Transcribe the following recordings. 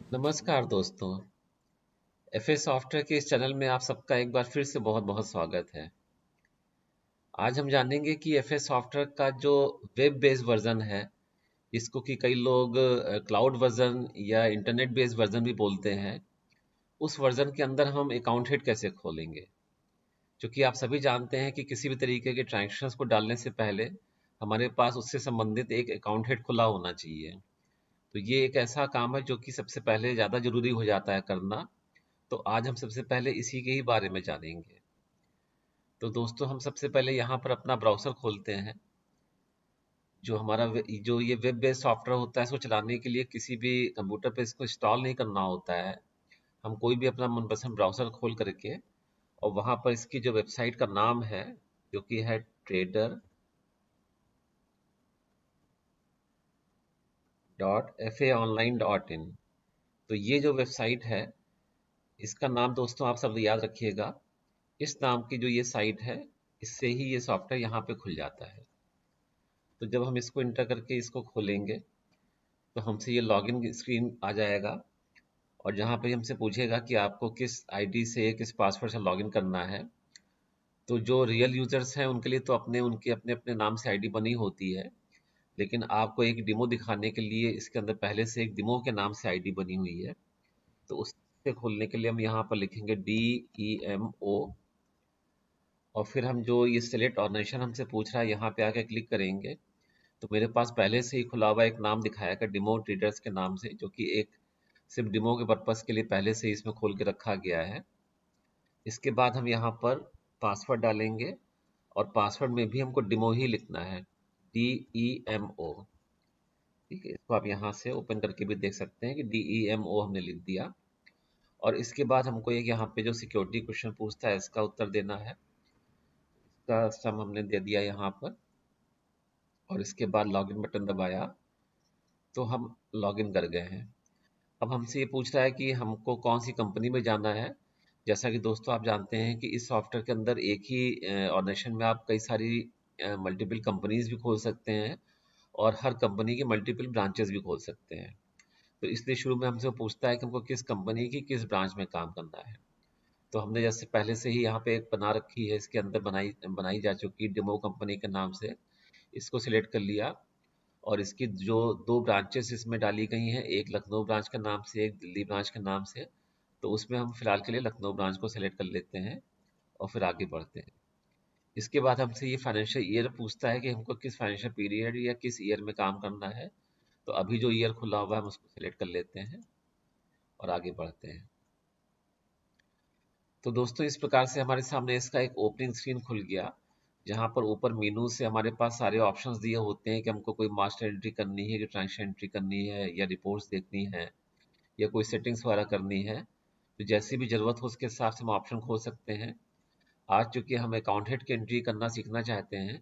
नमस्कार दोस्तों। FA software के इस चैनल में आप सबका एक बार फिर से बहुत बहुत स्वागत है। आज हम जानेंगे कि एफए सॉफ्टवेयर का जो वेब बेस्ड वर्जन है, जिसको कि कई लोग क्लाउड वर्जन या इंटरनेट बेस्ड वर्जन भी बोलते हैं, उस वर्जन के अंदर हम अकाउंट हेड कैसे खोलेंगे। क्योंकि आप सभी जानते हैं कि किसी भी तरीके के ट्रांजैक्शंस को डालने से पहले हमारे पास उससे संबंधित एक अकाउंट हेड खुला होना चाहिए। तो ये एक ऐसा काम है जो कि सबसे पहले ज़्यादा ज़रूरी हो जाता है करना। तो आज हम सबसे पहले इसी के ही बारे में जानेंगे। तो दोस्तों, हम सबसे पहले यहाँ पर अपना ब्राउज़र खोलते हैं। जो हमारा जो ये वेब बेस्ड सॉफ्टवेयर होता है, इसको चलाने के लिए किसी भी कंप्यूटर पे इसको इंस्टॉल नहीं करना होता है। हम कोई भी अपना मनपसंद ब्राउज़र खोल करके और वहाँ पर इसकी जो वेबसाइट का नाम है, जो कि है trader.faonline.in। तो ये जो वेबसाइट है, इसका नाम दोस्तों आप सब याद रखिएगा। इस नाम की जो ये साइट है, इससे ही ये सॉफ्टवेयर यहाँ पे खुल जाता है। तो जब हम इसको इंटर करके इसको खोलेंगे, तो हमसे ये लॉगिन स्क्रीन आ जाएगा और जहाँ पे हमसे पूछेगा कि आपको किस आईडी से, किस पासवर्ड से लॉगिन करना है। तो जो रियल यूजर्स हैं उनके लिए तो उनके अपने अपने नाम से आईडी बनी होती है, लेकिन आपको एक डेमो दिखाने के लिए इसके अंदर पहले से एक डेमो के नाम से आईडी बनी हुई है। तो उससे खोलने के लिए हम यहाँ पर लिखेंगे DEMO और फिर हम जो ये सिलेक्ट ऑर्गेनाइजेशन हमसे पूछ रहा है, यहाँ पे आके क्लिक करेंगे। तो मेरे पास पहले से ही खुला हुआ एक नाम दिखाएगा डिमो ट्रेडर्स के नाम से, जो कि एक सिर्फ डिमो के पर्पस के लिए पहले से ही इसमें खोल के रखा गया है। इसके बाद हम यहाँ पर पासवर्ड डालेंगे और पासवर्ड में भी हमको डिमो ही लिखना है, DEMO। ठीक है, इसको आप यहाँ से ओपन करके भी देख सकते हैं कि DEMO हमने लिख दिया। और इसके बाद हमको एक यहाँ पे जो सिक्योरिटी क्वेश्चन पूछता है, इसका उत्तर देना है। इसका सम हमने दे दिया यहाँ पर और इसके बाद लॉगिन बटन दबाया तो हम लॉगिन कर गए हैं। अब हमसे ये पूछ रहा है कि हमको कौन सी कंपनी में जाना है। जैसा कि दोस्तों आप जानते हैं कि इस सॉफ्टवेयर के अंदर एक ही ऑर्गेनाइजेशन में आप कई सारी मल्टीपल कंपनीज भी खोल सकते हैं और हर कंपनी के मल्टीपल ब्रांचेस भी खोल सकते हैं। तो इसलिए शुरू में हमसे पूछता है कि हमको किस कंपनी की किस ब्रांच में काम करना है। तो हमने जैसे पहले से ही यहाँ पे एक बना रखी है, इसके अंदर बनाई बनाई जा चुकी डेमो कंपनी के नाम से, इसको सिलेक्ट कर लिया। और इसकी जो दो ब्रांचेस इसमें डाली गई हैं, एक लखनऊ ब्रांच के नाम से, एक दिल्ली ब्रांच के नाम से। तो उसमें हम फिलहाल के लिए लखनऊ ब्रांच को सिलेक्ट कर लेते हैं और फिर आगे बढ़ते हैं। इसके बाद हमसे ये फाइनेंशियल ईयर पूछता है कि हमको किस फाइनेंशियल पीरियड या किस ईयर में काम करना है। तो अभी जो ईयर खुला हुआ है हम उसको सिलेक्ट कर लेते हैं और आगे बढ़ते हैं। तो दोस्तों, इस प्रकार से हमारे सामने इसका एक ओपनिंग स्क्रीन खुल गया, जहाँ पर ऊपर मेनू से हमारे पास सारे ऑप्शंस दिए होते हैं कि हमको कोई मास्टर एंट्री करनी है, कि ट्रांजेक्शन एंट्री करनी है, या रिपोर्ट्स देखनी है, या कोई सेटिंग्स वगैरह करनी है। तो जैसी भी ज़रूरत हो उसके हिसाब से हम ऑप्शन खोल सकते हैं। आज चूंकि हम अकाउंट हेड की एंट्री करना सीखना चाहते हैं,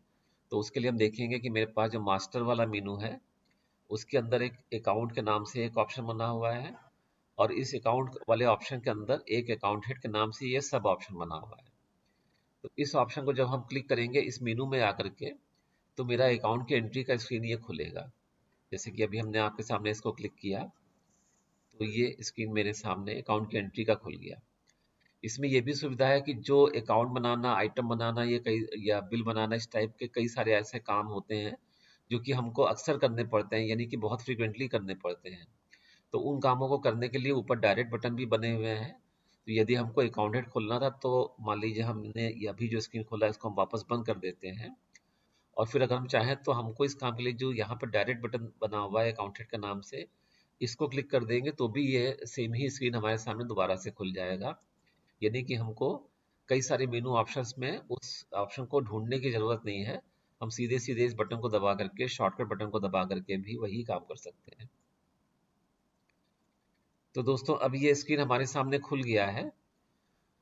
तो उसके लिए हम देखेंगे कि मेरे पास जो मास्टर वाला मेनू है, उसके अंदर एक अकाउंट के नाम से एक ऑप्शन बना हुआ है और इस अकाउंट वाले ऑप्शन के अंदर एक अकाउंट हेड के नाम से ये सब ऑप्शन बना हुआ है। तो इस ऑप्शन को जब हम क्लिक करेंगे इस मेनू में आकर के, तो मेरा अकाउंट की एंट्री का स्क्रीन ये खुलेगा। जैसे कि अभी हमने आपके सामने इसको क्लिक किया, तो ये स्क्रीन मेरे सामने अकाउंट की एंट्री का खुल गया। इसमें ये भी सुविधा है कि जो अकाउंट बनाना, आइटम बनाना, ये कई या बिल बनाना, इस टाइप के कई सारे ऐसे काम होते हैं जो कि हमको अक्सर करने पड़ते हैं, यानी कि बहुत फ्रीक्वेंटली करने पड़ते हैं। तो उन कामों को करने के लिए ऊपर डायरेक्ट बटन भी बने हुए हैं। तो यदि हमको अकाउंटेंट खोलना था, तो मान लीजिए हमने ये अभी जो स्क्रीन खोला है इसको हम वापस बंद कर देते हैं और फिर अगर हम चाहें तो हमको इस काम के लिए जो यहाँ पर डायरेक्ट बटन बना हुआ है अकाउंटेंट के नाम से, इसको क्लिक कर देंगे तो भी ये सेम ही स्क्रीन हमारे सामने दोबारा से खुल जाएगा। यानी कि हमको कई सारे मेनू ऑप्शंस में उस ऑप्शन को ढूंढने की जरूरत नहीं है। हम सीधे सीधे इस बटन को दबा करके, शॉर्टकट बटन को दबा करके भी वही काम कर सकते हैं। तो दोस्तों, अब ये स्क्रीन हमारे सामने खुल गया है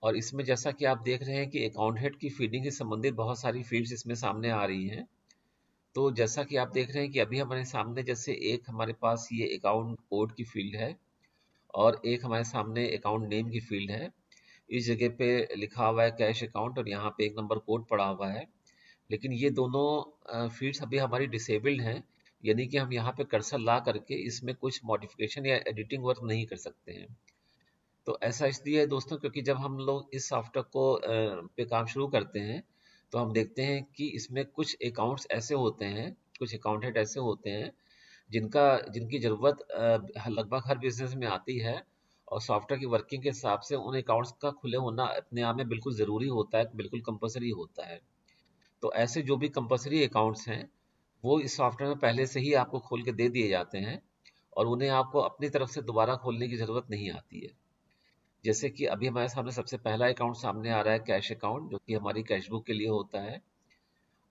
और इसमें जैसा कि आप देख रहे हैं कि अकाउंट हेड की फीडिंग से संबंधित बहुत सारी फील्ड्स इसमें सामने आ रही हैं। तो जैसा कि आप देख रहे हैं कि अभी हमारे सामने जैसे एक हमारे पास ये अकाउंट कोड की फील्ड है और एक हमारे सामने अकाउंट नेम की फील्ड है। इस जगह पे लिखा हुआ है कैश अकाउंट और यहाँ पे एक नंबर कोड पड़ा हुआ है। लेकिन ये दोनों फील्ड्स अभी हमारी डिसेबल्ड हैं, यानी कि हम यहाँ पे कर्सर ला करके इसमें कुछ मॉडिफिकेशन या एडिटिंग वर्क नहीं कर सकते हैं। तो ऐसा इसलिए है दोस्तों, क्योंकि जब हम लोग इस सॉफ्टवेयर को पे काम शुरू करते हैं तो हम देखते हैं कि इसमें कुछ अकाउंट्स ऐसे होते हैं, कुछ अकाउंट हेड ऐसे होते हैं जिनका जिनकी ज़रूरत लगभग हर बिजनेस में आती है, और सॉफ्टवेयर की वर्किंग के हिसाब से उन अकाउंट्स का खुले होना अपने आप में बिल्कुल ज़रूरी होता है, बिल्कुल कंपलसरी होता है। तो ऐसे जो भी कंपलसरी अकाउंट्स हैं वो इस सॉफ्टवेयर में पहले से ही आपको खोल के दे दिए जाते हैं, और उन्हें आपको अपनी तरफ से दोबारा खोलने की ज़रूरत नहीं आती है। जैसे कि अभी हमारे सामने सबसे पहला अकाउंट सामने आ रहा है, कैश अकाउंट, जो कि हमारी कैश बुक के लिए होता है।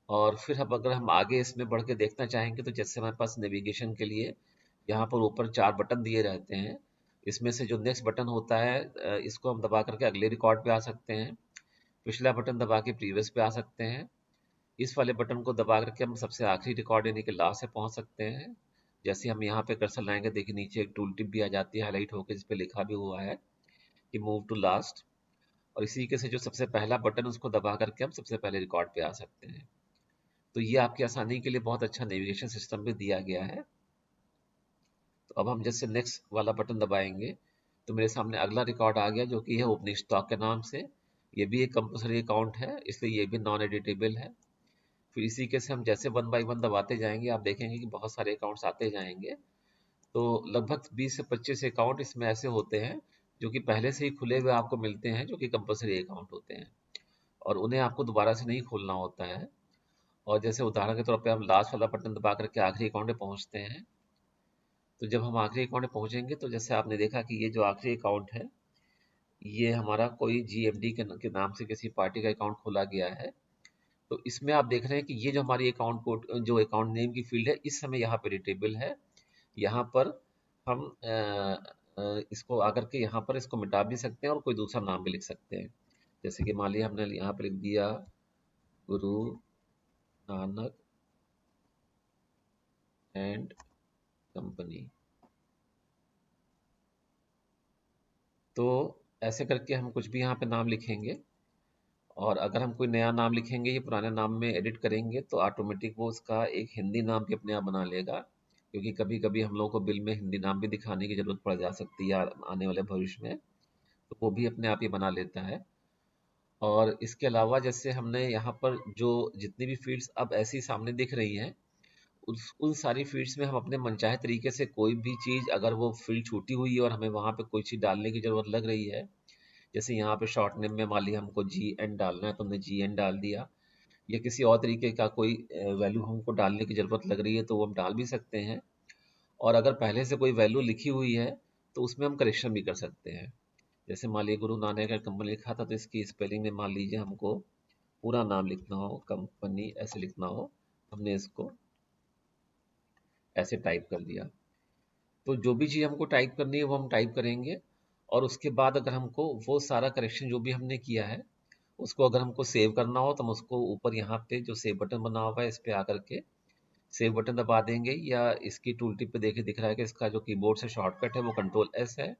और फिर अब अगर हम आगे इसमें बढ़ के देखना चाहेंगे तो जैसे हमारे पास नेविगेशन के लिए यहाँ पर ऊपर 4 बटन दिए रहते हैं। इसमें से जो नेक्स्ट बटन होता है इसको हम दबा करके अगले रिकॉर्ड पे आ सकते हैं। पिछला बटन दबा के प्रीवियस पे आ सकते हैं। इस वाले बटन को दबा करके हम सबसे आखिरी रिकॉर्ड यानी कि लास्ट से पहुंच सकते हैं। जैसे हम यहाँ पे कर्सर लाएंगे, देखिए नीचे एक टूल टिप भी आ जाती है हाईलाइट होकर, जिस पे लिखा भी हुआ है कि मूव टू लास्ट। और इसी तरीके से जो सबसे पहला बटन उसको दबा करके हम सबसे पहले रिकॉर्ड पे आ सकते हैं। तो ये आपकी आसानी के लिए बहुत अच्छा नेविगेशन सिस्टम भी दिया गया है। तो अब हम जैसे नेक्स्ट वाला बटन दबाएंगे तो मेरे सामने अगला रिकॉर्ड आ गया, जो कि है ओपनिंग स्टॉक के नाम से। ये भी एक कंपल्सरी अकाउंट है, इसलिए ये भी नॉन एडिटेबल है। फिर इसी के से हम जैसे वन बाई वन दबाते जाएंगे, आप देखेंगे कि बहुत सारे अकाउंट्स आते जाएंगे। तो लगभग 20 से 25 अकाउंट इसमें ऐसे होते हैं जो कि पहले से ही खुले हुए आपको मिलते हैं, जो कि कंपल्सरी अकाउंट होते हैं, और उन्हें आपको दोबारा से नहीं खोलना होता है। और जैसे उदाहरण के तौर पे हम लास्ट वाला बटन दबा करके आखिरी अकाउंट पे पहुंचते हैं। तो जब हम आखिरी अकाउंट पे पहुंचेंगे तो जैसे आपने देखा कि ये जो आखिरी अकाउंट है, ये हमारा कोई जीएमडी के नाम से किसी पार्टी का अकाउंट खोला गया है। तो इसमें आप देख रहे हैं कि ये जो हमारी अकाउंट कोड, जो अकाउंट नेम की फील्ड है, इस समय यहाँ पे एडिटेबल है। यहाँ पर हम इसको आकर के यहाँ पर इसको मिटा भी सकते हैं और कोई दूसरा नाम भी लिख सकते हैं। जैसे कि मान लिया हमने यहाँ पर लिख दिया गुरु नानक एंड कंपनी। तो ऐसे करके हम कुछ भी यहाँ पे नाम लिखेंगे, और अगर हम कोई नया नाम लिखेंगे ये पुराने नाम में एडिट करेंगे तो ऑटोमेटिक वो उसका एक हिंदी नाम भी अपने आप बना लेगा, क्योंकि कभी कभी हम लोग को बिल में हिंदी नाम भी दिखाने की ज़रूरत पड़ जा सकती है आने वाले भविष्य में, तो वो भी अपने आप ही बना लेता है। और इसके अलावा जैसे हमने यहाँ पर जो जितनी भी फील्ड्स अब ऐसी सामने दिख रही हैं, उन सारी फील्ड्स में हम अपने मनचाहे तरीके से कोई भी चीज़, अगर वो फील्ड छूटी हुई है और हमें वहाँ पे कोई चीज़ डालने की ज़रूरत लग रही है, जैसे यहाँ पे शॉर्ट नेम में मान लिया हमको जी एन डालना है तो हमने जी एन डाल दिया, या किसी और तरीके का कोई वैल्यू हमको डालने की ज़रूरत लग रही है तो वो हम डाल भी सकते हैं। और अगर पहले से कोई वैल्यू लिखी हुई है तो उसमें हम करेक्शन भी कर सकते हैं। जैसे मान लीजिए गुरु नानक का कंपनी लिखा था तो इसकी स्पेलिंग में मान लीजिए हमको पूरा नाम लिखना हो, कंपनी ऐसे लिखना हो, हमने इसको ऐसे टाइप कर दिया। तो जो भी चीज़ हमको टाइप करनी है वो हम टाइप करेंगे, और उसके बाद अगर हमको वो सारा करेक्शन जो भी हमने किया है उसको अगर हमको सेव करना हो तो हम उसको ऊपर यहाँ पे जो सेव बटन बना हुआ है इस पे आकर के सेव बटन दबा देंगे, या इसकी टूल टिप पे देखिए दिख रहा है कि इसका जो कीबोर्ड से शॉर्टकट है वो कंट्रोल एस है,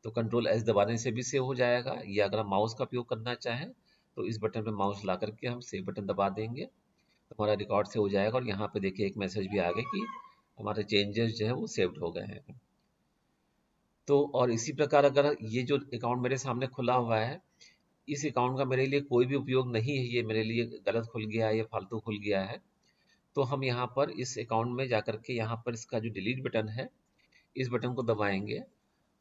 तो कंट्रोल एस दबाने से भी सेव हो जाएगा। या अगर हम माउस का उपयोग करना चाहें तो इस बटन पे माउस ला करके हम सेव बटन दबा देंगे तो हमारा रिकॉर्ड सेव हो जाएगा, और यहाँ पे देखिए एक मैसेज भी आ गया कि हमारे चेंजेस जो है वो सेव्ड हो गए हैं। तो और इसी प्रकार अगर ये जो अकाउंट मेरे सामने खुला हुआ है, इस अकाउंट का मेरे लिए कोई भी उपयोग नहीं है, ये मेरे लिए गलत खुल गया है, ये फालतू खुल गया है, तो हम यहाँ पर इस अकाउंट में जाकर के यहाँ पर इसका जो डिलीट बटन है, इस बटन को दबाएंगे।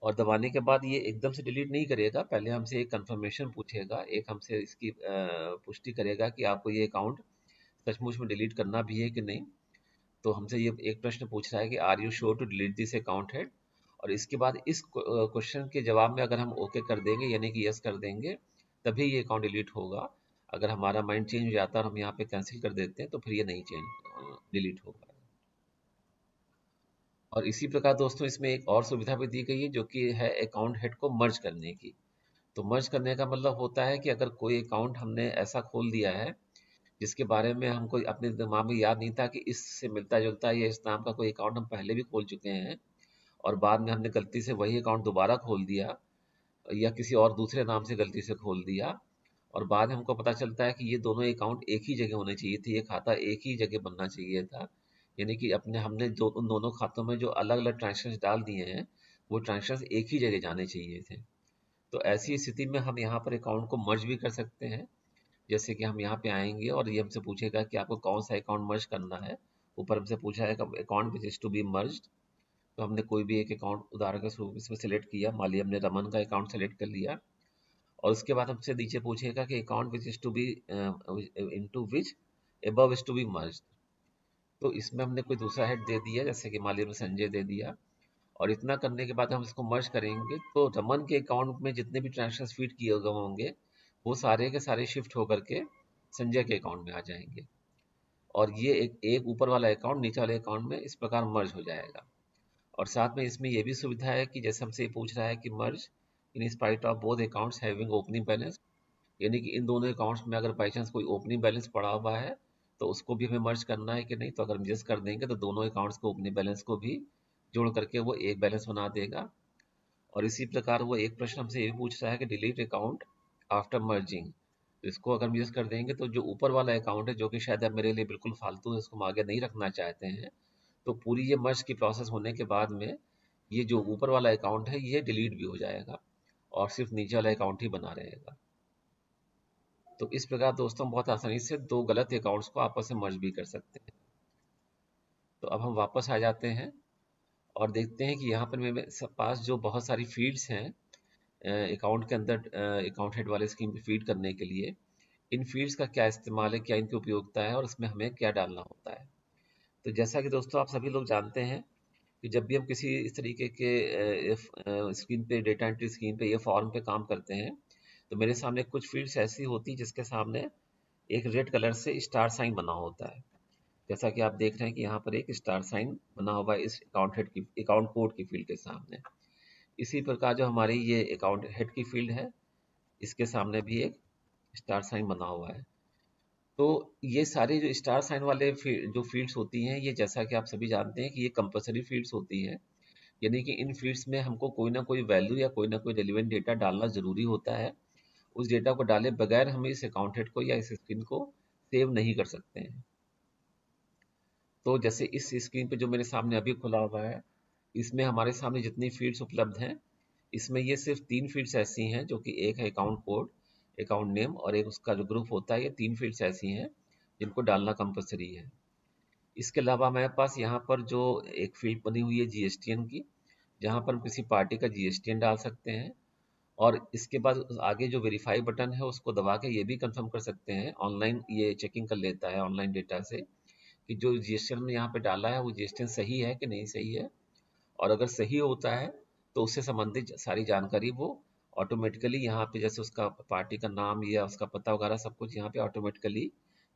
और दबाने के बाद ये एकदम से डिलीट नहीं करेगा, पहले हमसे एक कंफर्मेशन पूछेगा, एक हमसे इसकी पुष्टि करेगा कि आपको ये अकाउंट सचमुच में डिलीट करना भी है कि नहीं। तो हमसे ये एक प्रश्न पूछ रहा है कि are you sure to delete this account head, और इसके बाद इस क्वेश्चन के जवाब में अगर हम ओके कर देंगे यानी कि यस कर देंगे तभी ये अकाउंट डिलीट होगा। अगर हमारा माइंड चेंज हो जाता है और हम यहाँ पे कैंसिल कर देते हैं तो फिर ये नहीं चेंज डिलीट होगा। और इसी प्रकार दोस्तों इसमें एक और सुविधा भी दी गई है जो कि है अकाउंट हेड को मर्ज करने की। तो मर्ज करने का मतलब होता है कि अगर कोई अकाउंट हमने ऐसा खोल दिया है जिसके बारे में हमको अपने दिमाग में याद नहीं था कि इससे मिलता जुलता है या इस नाम का कोई अकाउंट हम पहले भी खोल चुके हैं, और बाद में हमने गलती से वही अकाउंट दोबारा खोल दिया या किसी और दूसरे नाम से गलती से खोल दिया, और बाद में हमको पता चलता है कि ये दोनों अकाउंट एक ही जगह होने चाहिए थे, ये खाता एक ही जगह बनना चाहिए था, यानी कि अपने हमने उन दोनों खातों में जो अलग अलग ट्रांजेक्शन डाल दिए हैं वो ट्रांजेक्शन एक ही जगह जाने चाहिए थे। तो ऐसी स्थिति में हम यहाँ पर अकाउंट को मर्ज भी कर सकते हैं। जैसे कि हम यहाँ पे आएंगे और ये हमसे पूछेगा कि आपको कौन सा अकाउंट मर्ज करना है। ऊपर हमसे पूछा है account which is to be merged, तो हमने कोई भी एक अकाउंट उदाहरण के स्वरूप इसमें सेलेक्ट किया। मान लिया हमने रमन का अकाउंट सेलेक्ट कर लिया और उसके बाद हमसे नीचे पूछेगा कि account which is to be into which above is to be merged. तो इसमें हमने कोई दूसरा हेड दे दिया, जैसे कि मान लिया हमने संजय दे दिया। और इतना करने के बाद हम इसको मर्ज करेंगे तो रमन के अकाउंट में जितने भी ट्रांजेक्शन फीड किए गए होंगे वो सारे के सारे शिफ्ट होकर के संजय के अकाउंट में आ जाएंगे और ये एक ऊपर वाला अकाउंट नीचे वाले अकाउंट में इस प्रकार मर्ज हो जाएगा। और साथ में इसमें यह भी सुविधा है कि जैसे हमसे ये पूछ रहा है कि merge in spite of both accounts having opening balance, यानी कि इन दोनों अकाउंट्स में अगर बाई चांस कोई ओपनिंग बैलेंस पड़ा हुआ है तो उसको भी हमें मर्ज करना है कि नहीं। तो अगर हम यस कर देंगे तो दोनों अकाउंट्स को ओपनिंग बैलेंस को भी जोड़ करके वो एक बैलेंस बना देगा। और इसी प्रकार वो एक प्रश्न हमसे ये भी पूछ रहा है कि डिलीट अकाउंट आफ्टर मर्जिंग, तो इसको अगर हम यूज कर देंगे तो जो ऊपर वाला अकाउंट है जो कि शायद अब मेरे लिए बिल्कुल फालतू है, इसको हम आगे नहीं रखना चाहते हैं, तो पूरी ये मर्ज की प्रोसेस होने के बाद में ये जो ऊपर वाला अकाउंट है ये डिलीट भी हो जाएगा और सिर्फ नीचे वाला अकाउंट ही बना रहेगा। तो इस प्रकार दोस्तों बहुत आसानी से दो गलत अकाउंट्स को आपस में मर्ज भी कर सकते हैं। तो अब हम वापस आ जाते हैं और देखते हैं कि यहाँ पर मेरे पास जो बहुत सारी फील्ड्स हैं अकाउंट के अंदर अकाउंट हेड वाले स्कीम पे फीड करने के लिए, इन फील्ड्स का क्या इस्तेमाल है, क्या इनकी उपयोगिता है और इसमें हमें क्या डालना होता है। तो जैसा कि दोस्तों आप सभी लोग जानते हैं कि जब भी हम किसी इस तरीके के स्क्रीन पे डेटा एंट्री स्क्रीन पे या फॉर्म पे काम करते हैं तो मेरे सामने कुछ फील्ड्स ऐसी होती है जिसके सामने एक रेड कलर से स्टार साइन बना होता है। जैसा कि आप देख रहे हैं कि यहाँ पर एक स्टार साइन बना हुआ है इस अकाउंट हेड की अकाउंट कोड की फील्ड के सामने। इसी प्रकार जो हमारी ये अकाउंट हेड की फील्ड है इसके सामने भी एक स्टार साइन बना हुआ है। तो ये सारे जो स्टार साइन वाले जो फील्ड्स होती हैं ये जैसा कि आप सभी जानते हैं कि ये कंपल्सरी फील्ड्स होती हैं, यानी कि इन फील्ड्स में हमको कोई ना कोई वैल्यू या कोई ना कोई रेलिवेंट डेटा डालना जरूरी होता है। उस डेटा को डाले बगैर हम इस अकाउंट हेड को या इस स्क्रीन को सेव नहीं कर सकते हैं। तो जैसे इस स्क्रीन पे जो मेरे सामने अभी खुला हुआ है इसमें हमारे सामने जितनी फील्ड्स उपलब्ध हैं इसमें ये सिर्फ तीन फील्ड्स ऐसी हैं जो कि एक है अकाउंट कोड, अकाउंट नेम और एक उसका जो ग्रुप होता है। ये तीन फील्ड्स ऐसी हैं जिनको डालना कंपलसरी है। इसके अलावा हमारे पास यहाँ पर जो एक फील्ड बनी हुई है जीएसटीएन की, जहाँ पर हम किसी पार्टी का जीएसटीएन डाल सकते हैं और इसके बाद आगे जो वेरीफाई बटन है उसको दबा के ये भी कंफर्म कर सकते हैं, ऑनलाइन ये चेकिंग कर लेता है ऑनलाइन डेटा से कि जो जीएसटीएन में यहाँ पे डाला है वो जीएसटीएन सही है कि नहीं सही है। और अगर सही होता है तो उससे संबंधित सारी जानकारी वो ऑटोमेटिकली यहाँ पे जैसे उसका पार्टी का नाम या उसका पता वगैरह सब कुछ यहाँ पे ऑटोमेटिकली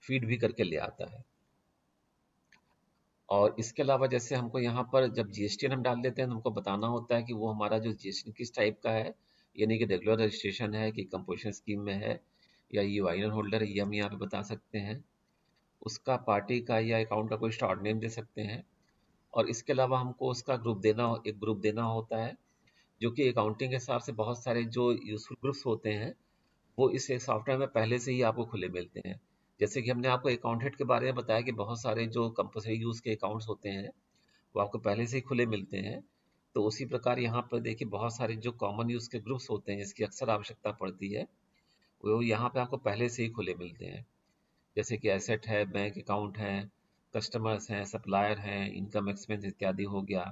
फीड भी करके ले आता है। और इसके अलावा जैसे हमको यहाँ पर जब जीएसटीएन हम डाल देते हैं तो हमको बताना होता है कि वो हमारा जो जीएसटीएन किस टाइप का है, यानी कि रेगुलर रजिस्ट्रेशन है कि कंपोजिशन स्कीम में है या ये वाइनर होल्डर है, ये हम यहाँ पे बता सकते हैं। उसका पार्टी का या अकाउंट का कोई शॉर्ट नेम दे सकते हैं। और इसके अलावा हमको उसका एक ग्रुप देना होता है जो कि अकाउंटिंग के हिसाब से बहुत सारे जो यूजफुल ग्रुप्स होते हैं वो इस सॉफ्टवेयर में पहले से ही आपको खुले मिलते हैं। जैसे कि हमने आपको अकाउंट हेड के बारे में बताया कि बहुत सारे जो कंपल्सरी यूज के अकाउंट्स होते हैं वो आपको पहले से ही खुले मिलते हैं। तो उसी प्रकार यहाँ पर देखिए बहुत सारे जो कॉमन यूज के ग्रुप्स होते हैं जिसकी अक्सर आवश्यकता पड़ती है वो यहाँ पे आपको पहले से ही खुले मिलते हैं। जैसे कि एसेट है, बैंक अकाउंट है, कस्टमर्स हैं, सप्लायर हैं, इनकम एक्सपेंस इत्यादि हो गया,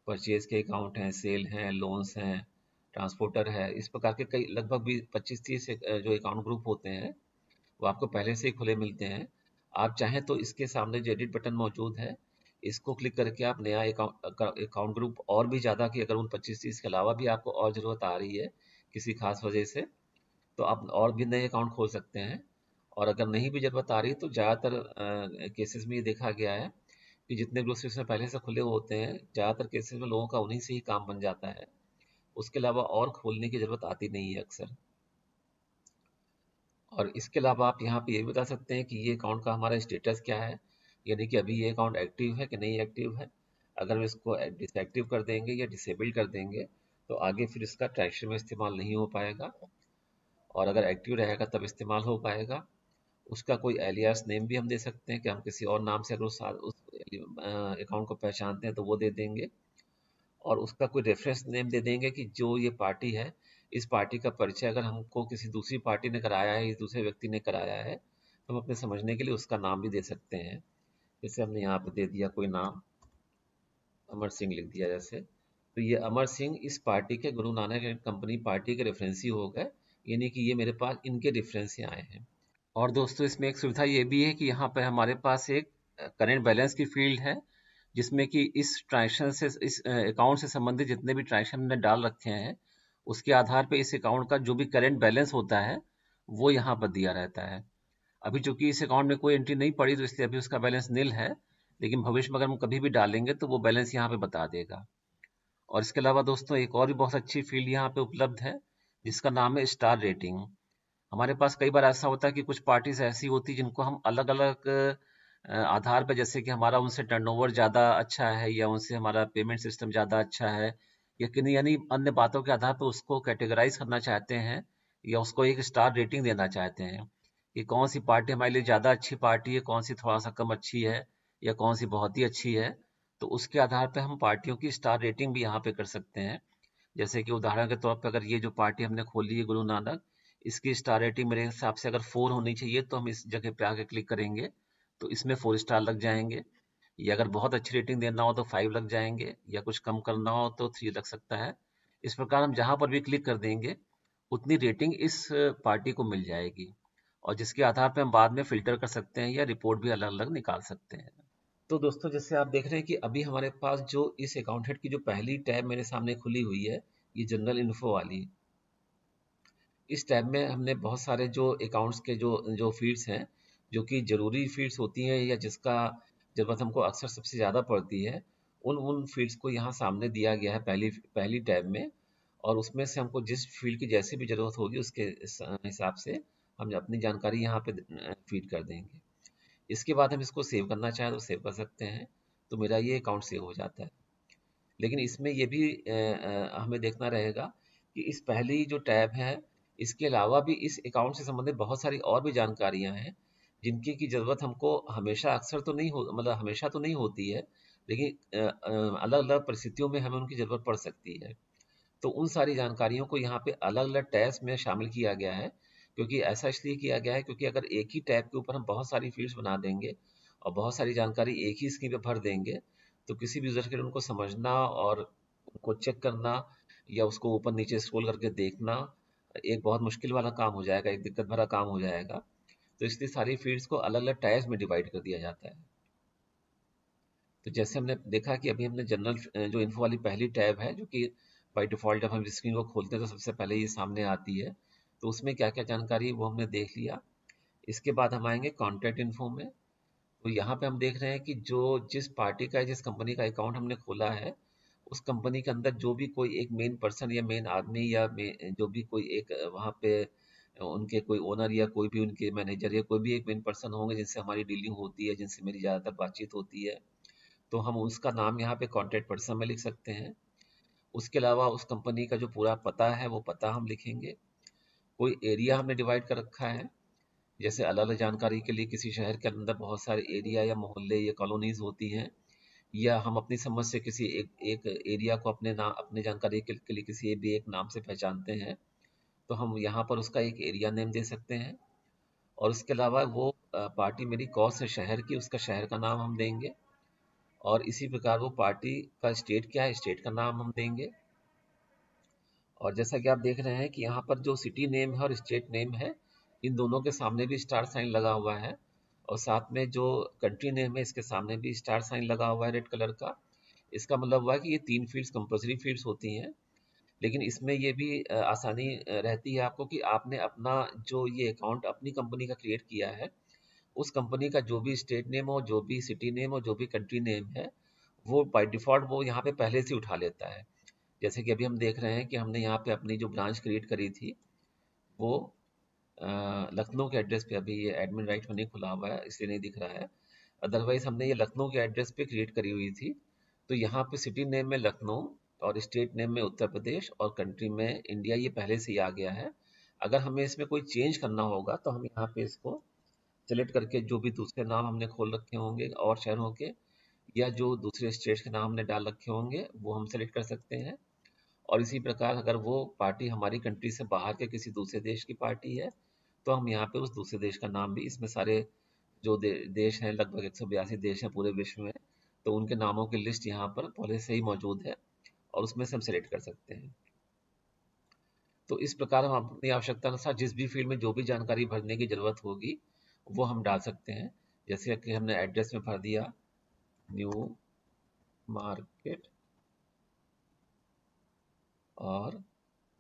परचेज के अकाउंट हैं, सेल हैं, लोन्स हैं, ट्रांसपोर्टर है। इस प्रकार के कई लगभग भी 25-30 जो अकाउंट ग्रुप होते हैं वो आपको पहले से ही खुले मिलते हैं। आप चाहें तो इसके सामने जो एडिट बटन मौजूद है इसको क्लिक करके आप नया अकाउंट ग्रुप और भी ज़्यादा की अगर उन 25-30 के अलावा भी आपको और ज़रूरत आ रही है किसी खास वजह से तो आप और भी नए अकाउंट खोल सकते हैं। और अगर नहीं भी ज़रूरत आ रही तो ज़्यादातर केसेस में ये देखा गया है कि जितने ग्रुप्स इसमें पहले से खुले होते हैं ज़्यादातर केसेस में लोगों का उन्हीं से ही काम बन जाता है। उसके अलावा और खोलने की ज़रूरत आती नहीं है अक्सर। और इसके अलावा आप यहाँ पे ये भी बता सकते हैं कि ये अकाउंट का हमारा स्टेटस क्या है, यानी कि अभी ये अकाउंट एक्टिव है कि नहीं एक्टिव है। अगर हम इसको डिसएक्टिव कर देंगे या डिसेबल कर देंगे तो आगे फिर इसका ट्रैक्शन में इस्तेमाल नहीं हो पाएगा और अगर एक्टिव रहेगा तब इस्तेमाल हो पाएगा। उसका कोई एलियास नेम भी हम दे सकते हैं कि हम किसी और नाम से अगर उस अकाउंट को पहचानते हैं तो वो दे देंगे, और उसका कोई रेफरेंस नेम दे देंगे कि जो ये पार्टी है, इस पार्टी का परिचय अगर हमको किसी दूसरी पार्टी ने कराया है, इस दूसरे व्यक्ति ने कराया है, तो हम अपने समझने के लिए उसका नाम भी दे सकते हैं। जैसे हमने यहाँ पे दे दिया कोई नाम, अमर सिंह लिख दिया जैसे, तो ये अमर सिंह इस पार्टी के, Guru Nanak and company party के रेफरेंस ही हो गए, यानी कि ये मेरे पास इनके रेफरेंस से आए हैं। और दोस्तों इसमें एक सुविधा ये भी है कि यहाँ पे हमारे पास एक करेंट बैलेंस की फील्ड है, जिसमें कि इस ट्रांजेक्शन से, इस अकाउंट से संबंधित जितने भी ट्रांजेक्शन हमने डाल रखे हैं, उसके आधार पे इस अकाउंट का जो भी करेंट बैलेंस होता है वो यहाँ पर दिया रहता है। अभी चूंकि इस अकाउंट में कोई एंट्री नहीं पड़ी तो इसलिए अभी उसका बैलेंस नील है, लेकिन भविष्य में अगर हम कभी भी डालेंगे तो वो बैलेंस यहाँ पे बता देगा। और इसके अलावा दोस्तों एक और भी बहुत अच्छी फील्ड यहाँ पे उपलब्ध है, जिसका नाम है स्टार रेटिंग। हमारे पास कई बार ऐसा होता है कि कुछ पार्टीज ऐसी होती जिनको हम अलग अलग आधार पर, जैसे कि हमारा उनसे टर्नओवर ज़्यादा अच्छा है, या उनसे हमारा पेमेंट सिस्टम ज़्यादा अच्छा है, या किन्हीं यानी अन्य बातों के आधार पर उसको कैटेगराइज करना चाहते हैं, या उसको एक स्टार रेटिंग देना चाहते हैं कि कौन सी पार्टी हमारे लिए ज़्यादा अच्छी पार्टी है, कौन सी थोड़ा सा कम अच्छी है, या कौन सी बहुत ही अच्छी है। तो उसके आधार पर हम पार्टियों की स्टार रेटिंग भी यहाँ पे कर सकते हैं। जैसे कि उदाहरण के तौर पर अगर ये जो पार्टी हमने खोली है गुरु नानक, इसकी स्टार रेटिंग मेरे हिसाब से अगर 4 होनी चाहिए, तो हम इस जगह पे आके क्लिक करेंगे तो इसमें 4 स्टार लग जाएंगे। या अगर बहुत अच्छी रेटिंग देना हो तो 5 लग जाएंगे, या कुछ कम करना हो तो 3 लग सकता है। इस प्रकार हम जहां पर भी क्लिक कर देंगे उतनी रेटिंग इस पार्टी को मिल जाएगी, और जिसके आधार पर हम बाद में फिल्टर कर सकते हैं या रिपोर्ट भी अलग अलग निकाल सकते हैं। तो दोस्तों जैसे आप देख रहे हैं कि अभी हमारे पास जो इस अकाउंट हेड की जो पहली टैब मेरे सामने खुली हुई है, ये जनरल इन्फो वाली, इस टैब में हमने बहुत सारे जो अकाउंट्स के जो जो फील्ड्स हैं, जो कि ज़रूरी फील्ड्स होती हैं या जिसका ज़रूरत हमको अक्सर सबसे ज़्यादा पड़ती है, उन उन फील्ड्स को यहाँ सामने दिया गया है पहली पहली टैब में। और उसमें से हमको जिस फील्ड की जैसे भी ज़रूरत होगी उसके हिसाब से हम अपनी जानकारी यहाँ पे फीड कर देंगे। इसके बाद हम इसको सेव करना चाहें तो सेव कर सकते हैं, तो मेरा ये अकाउंट सेव हो जाता है। लेकिन इसमें ये भी हमें देखना रहेगा कि इस पहली जो टैब है, इसके अलावा भी इस अकाउंट से संबंधित बहुत सारी और भी जानकारियां हैं, जिनकी की ज़रूरत हमको हमेशा अक्सर तो नहीं हो, मतलब हमेशा तो नहीं होती है, लेकिन अलग अलग परिस्थितियों में हमें उनकी ज़रूरत पड़ सकती है। तो उन सारी जानकारियों को यहाँ पे अलग अलग टैब्स में शामिल किया गया है, क्योंकि ऐसा इसलिए किया गया है क्योंकि अगर एक ही टैब के ऊपर हम बहुत सारी फील्ड्स बना देंगे और बहुत सारी जानकारी एक ही स्क्रीन पे भर देंगे, तो किसी भी यूजर के लिए उनको समझना और उनको चेक करना या उसको ऊपर नीचे स्क्रॉल करके देखना एक बहुत मुश्किल वाला काम हो जाएगा, एक दिक्कत भरा काम हो जाएगा। तो इसलिए सारी फील्ड्स को अलग अलग टैब्स में डिवाइड कर दिया जाता है। तो जैसे हमने देखा कि अभी हमने जनरल जो इन्फो वाली पहली टैब है, जो कि बाय डिफ़ॉल्ट जब हम स्क्रीन को खोलते हैं तो सबसे पहले ये सामने आती है, तो उसमें क्या-क्या जानकारी है वो हमने देख लिया। इसके बाद हम आएँगे कॉन्टैक्ट इन्फो में। तो यहाँ पे हम देख रहे हैं कि जो जिस पार्टी का, जिस कंपनी का अकाउंट हमने खोला है, उस कंपनी के अंदर जो भी कोई एक मेन पर्सन या मेन आदमी या जो भी कोई एक वहाँ पे उनके कोई ओनर या कोई भी उनके मैनेजर या कोई भी एक मेन पर्सन होंगे जिनसे हमारी डीलिंग होती है, जिनसे मेरी ज़्यादातर बातचीत होती है, तो हम उसका नाम यहाँ पे कॉन्टैक्ट पर्सन में लिख सकते हैं। उसके अलावा उस कंपनी का जो पूरा पता है वो पता हम लिखेंगे। कोई एरिया हमने डिवाइड कर रखा है, जैसे अलग अलग जानकारी के लिए किसी शहर के अंदर बहुत सारे एरिया या मोहल्ले या कॉलोनीज होती हैं, या हम अपनी समझ से किसी एक एक एरिया को अपने नाम, अपने जानकारी के लिए किसी भी एक नाम से पहचानते हैं, तो हम यहाँ पर उसका एक एरिया नेम दे सकते हैं। और उसके अलावा वो पार्टी मेरी कौन से शहर की, उसका शहर का नाम हम देंगे। और इसी प्रकार वो पार्टी का स्टेट क्या है, स्टेट का नाम हम देंगे। और जैसा कि आप देख रहे हैं कि यहाँ पर जो सिटी नेम है और स्टेट नेम है, इन दोनों के सामने भी स्टार साइन लगा हुआ है, और साथ में जो कंट्री नेम है इसके सामने भी स्टार साइन लगा हुआ है रेड कलर का। इसका मतलब हुआ कि ये 3 फील्ड्स कंपल्सरी फील्ड्स होती हैं। लेकिन इसमें ये भी आसानी रहती है आपको कि आपने अपना जो ये अकाउंट अपनी कंपनी का क्रिएट किया है, उस कंपनी का जो भी स्टेट नेम हो, जो भी सिटी नेम हो, जो भी कंट्री नेम है, वो बाय डिफ़ॉल्ट वो यहाँ पे पहले से उठा लेता है। जैसे कि अभी हम देख रहे हैं कि हमने यहाँ पे अपनी जो ब्रांच क्रिएट करी थी, वो लखनऊ के एड्रेस पे, अभी ये एडमिन राइट में नहीं खुला हुआ है इसलिए नहीं दिख रहा है, अदरवाइज हमने ये लखनऊ के एड्रेस पे क्रिएट करी हुई थी। तो यहाँ पे सिटी नेम में लखनऊ और स्टेट नेम में उत्तर प्रदेश और कंट्री में इंडिया, ये पहले से ही आ गया है। अगर हमें इसमें कोई चेंज करना होगा तो हम यहाँ पे इसको सेलेक्ट करके जो भी दूसरे नाम हमने खोल रखे होंगे और शहरों के, या जो दूसरे स्टेट्स के नाम हमने डाल रखे होंगे वो हम सेलेक्ट कर सकते हैं। और इसी प्रकार अगर वो पार्टी हमारी कंट्री से बाहर के किसी दूसरे देश की पार्टी है तो हम यहाँ पे उस दूसरे देश का नाम भी, इसमें सारे जो देश हैं लगभग 182 देश हैं पूरे विश्व में, तो उनके नामों की लिस्ट यहाँ पर पहले से ही मौजूद है और उसमें से हम सेलेक्ट कर सकते हैं। तो इस प्रकार हम अपनी आवश्यकता अनुसार जिस भी फील्ड में जो भी जानकारी भरने की जरूरत होगी वो हम डाल सकते हैं। जैसे कि हमने एड्रेस में भर दिया न्यू मार्केट और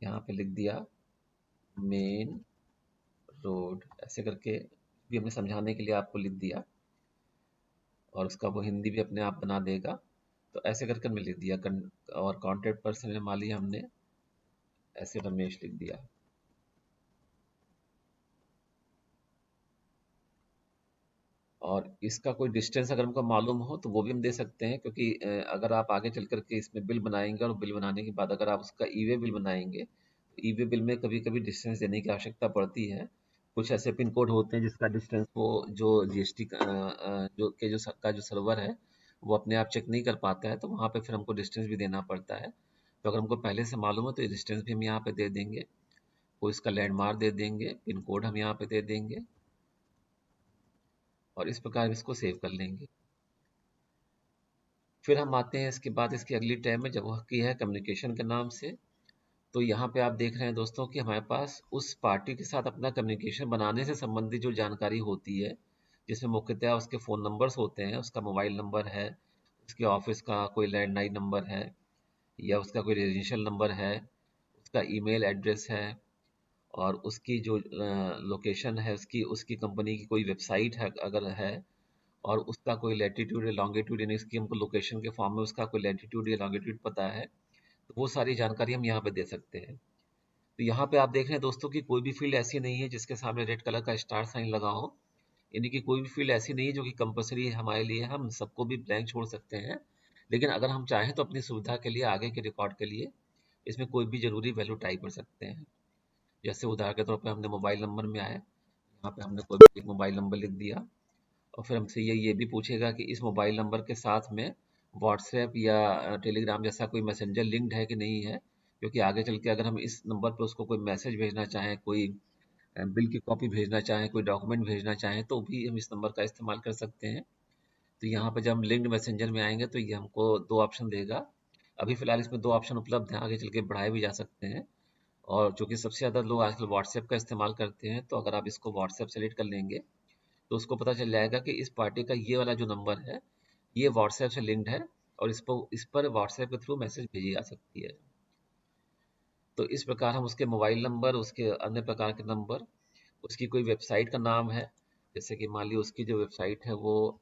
यहाँ पे लिख दिया मेन रोड, ऐसे करके भी हमने समझाने के लिए आपको लिख दिया और उसका वो हिंदी भी अपने आप बना देगा। तो ऐसे करके हमने लिख दिया और कॉन्टेक्ट पर्सन में मान लिया हमने ऐसे रमेश लिख दिया। और इसका कोई डिस्टेंस अगर हमको मालूम हो तो वो भी हम दे सकते हैं, क्योंकि अगर आप आगे चल करके इसमें बिल बनाएंगे और बिल बनाने के बाद अगर आप उसका ई वे बिल बनाएंगे तो ई वे बिल में कभी कभी डिस्टेंस देने की आवश्यकता पड़ती है। कुछ ऐसे पिन कोड होते हैं जिसका डिस्टेंस वो जो जीएसटी जो के जो का जो सर्वर है वो अपने आप चेक नहीं कर पाता है, तो वहाँ पे फिर हमको डिस्टेंस भी देना पड़ता है। तो अगर हमको पहले से मालूम है तो ये डिस्टेंस भी हम यहाँ पे दे देंगे, वो इसका लैंडमार्क दे देंगे, पिन कोड हम यहाँ पे दे देंगे और इस प्रकार इसको सेव कर लेंगे। फिर हम आते हैं इसके बाद इसकी अगली टैब में, जब वह की है कम्युनिकेशन के नाम से। तो यहाँ पे आप देख रहे हैं दोस्तों कि हमारे पास उस पार्टी के साथ अपना कम्युनिकेशन बनाने से संबंधित जो जानकारी होती है, जिसमें मुख्यतः उसके फ़ोन नंबर्स होते हैं, उसका मोबाइल नंबर है, उसके ऑफिस का कोई लैंडलाइन नंबर है या उसका कोई रेजिडेंशियल नंबर है, उसका ईमेल एड्रेस है और उसकी जो लोकेशन है, उसकी उसकी कंपनी की कोई वेबसाइट है अगर है, और उसका कोई लैटिट्यूड या लॉन्गिट्यूड, यानी इसकी हमको लोकेशन के फॉर्म में उसका कोई लैटिट्यूड या लॉन्गिट्यूड पता है, तो वो सारी जानकारी हम यहाँ पे दे सकते हैं। तो यहाँ पे आप देख रहे हैं दोस्तों कि कोई भी फील्ड ऐसी नहीं है जिसके सामने रेड कलर का स्टार साइन लगा हो, यानी कि कोई भी फील्ड ऐसी नहीं है जो कि कंपलसरी है हमारे लिए, हम सबको भी ब्लैंक छोड़ सकते हैं। लेकिन अगर हम चाहें तो अपनी सुविधा के लिए आगे के रिकॉर्ड के लिए इसमें कोई भी जरूरी वैल्यू टाइप कर सकते हैं। जैसे उदाहरण के तौर पर हमने मोबाइल नंबर में आए, यहाँ पे हमने कोई भी एक मोबाइल नंबर लिख दिया और फिर हमसे ये भी पूछेगा कि इस मोबाइल नंबर के साथ में व्हाट्सएप या टेलीग्राम जैसा कोई मैसेंजर लिंक्ड है कि नहीं है, क्योंकि आगे चल के अगर हम इस नंबर पर उसको कोई मैसेज भेजना चाहें, कोई बिल की कॉपी भेजना चाहें, कोई डॉक्यूमेंट भेजना चाहें, तो भी हम इस नंबर का इस्तेमाल कर सकते हैं। तो यहाँ पे जब हम लिंक्ड मैसेंजर में आएंगे तो ये हमको दो ऑप्शन देगा। अभी फिलहाल इसमें दो ऑप्शन उपलब्ध हैं, आगे चल के बढ़ाए भी जा सकते हैं। और चूंकि सबसे ज़्यादा लोग आजकल व्हाट्सएप का इस्तेमाल करते हैं, तो अगर आप इसको व्हाट्सएप सेलेक्ट कर लेंगे तो उसको पता चल जाएगा कि इस पार्टी का ये वाला जो नंबर है ये व्हाट्सएप से लिंक्ड है और इस पर व्हाट्सएप के थ्रू मैसेज भेजी जा सकती है। तो इस प्रकार हम उसके मोबाइल नंबर, उसके अन्य प्रकार के नंबर, उसकी कोई वेबसाइट का नाम है, जैसे कि मान ली उसकी जो वेबसाइट है वो